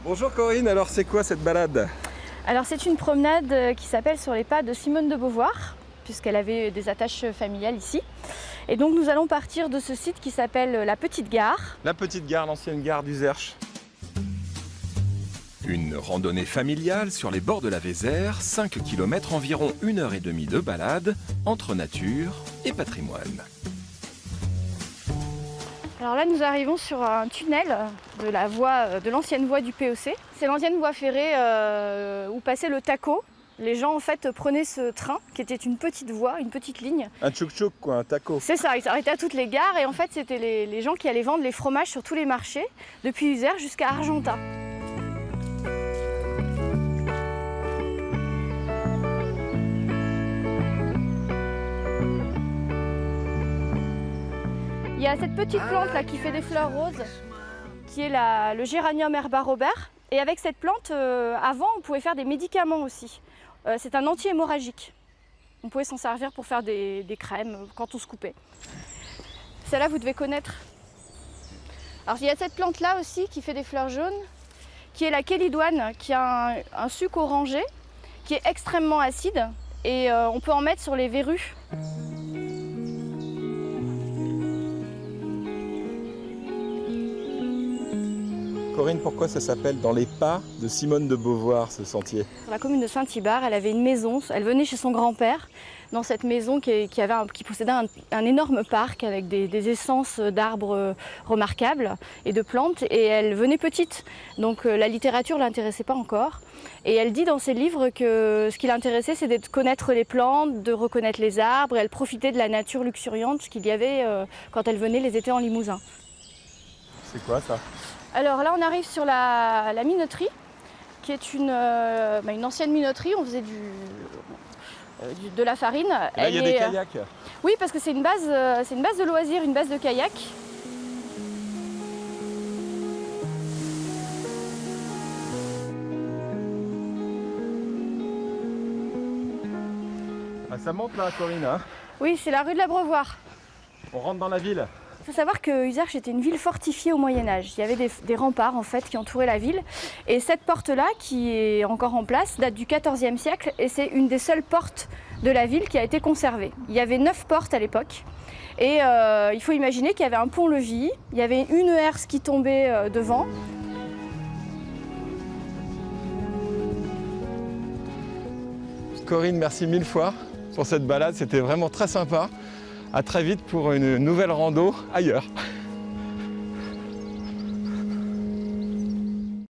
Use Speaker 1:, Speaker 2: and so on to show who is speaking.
Speaker 1: Bonjour Corinne, alors c'est quoi cette balade?
Speaker 2: Alors c'est une promenade qui s'appelle Sur les pas de Simone de Beauvoir, puisqu'elle avait des attaches familiales ici. Et donc nous allons partir de ce site qui s'appelle la Petite Gare.
Speaker 1: La Petite Gare, l'ancienne gare d'Uzerche.
Speaker 3: Une randonnée familiale sur les bords de la Vézère, 5 km environ 1h30 de balade entre nature et patrimoine.
Speaker 2: Alors là nous arrivons sur un tunnel de la voie, de l'ancienne voie du POC. C'est l'ancienne voie ferrée où passait le TACO. Les gens en fait prenaient ce train qui était une petite voie, une petite ligne.
Speaker 1: Un tchouk-tchouk quoi, un taco.
Speaker 2: C'est ça, ils s'arrêtaient à toutes les gares et en fait c'était les gens qui allaient vendre les fromages sur tous les marchés, depuis Uzère jusqu'à Argentat. Il y a cette petite plante là qui fait des fleurs roses, qui est le Géranium herba Robert. Et avec cette plante, avant on pouvait faire des médicaments aussi. C'est un anti-hémorragique. On pouvait s'en servir pour faire des crèmes quand on se coupait. Celle-là, vous devez connaître. Alors, il y a cette plante-là aussi qui fait des fleurs jaunes, qui est la kélidoine, qui a un suc orangé, qui est extrêmement acide. Et on peut en mettre sur les verrues.
Speaker 1: Corinne, pourquoi ça s'appelle Dans les pas de Simone de Beauvoir, ce sentier?
Speaker 2: Sur la commune de Saint-Hybard, elle avait une maison, elle venait chez son grand-père, dans cette maison qui possédait un énorme parc avec des essences d'arbres remarquables et de plantes, et elle venait petite, donc la littérature ne l'intéressait pas encore. Et elle dit dans ses livres que ce qui l'intéressait, c'est de connaître les plantes, de reconnaître les arbres, et elle profitait de la nature luxuriante qu'il y avait quand elle venait les étés en Limousin.
Speaker 1: C'est quoi ça?
Speaker 2: Alors là, on arrive sur la minoterie, qui est une ancienne minoterie. On faisait de la farine.
Speaker 1: Et là, il y a des kayaks.
Speaker 2: Oui, parce que c'est une base de loisirs, une base de kayak.
Speaker 1: Ah, ça monte là, Corinne, hein?
Speaker 2: Oui, c'est la rue de l'Abreuvoir.
Speaker 1: On rentre dans la ville.
Speaker 2: Il faut savoir que Uzerche était une ville fortifiée au Moyen-Âge. Il y avait des remparts en fait qui entouraient la ville. Et cette porte-là, qui est encore en place, date du XIVe siècle et c'est une des seules portes de la ville qui a été conservée. Il y avait 9 portes à l'époque. Et il faut imaginer qu'il y avait un pont-levis, il y avait une herse qui tombait devant.
Speaker 1: Corinne, merci 1000 fois pour cette balade, c'était vraiment très sympa. À très vite pour une nouvelle rando ailleurs.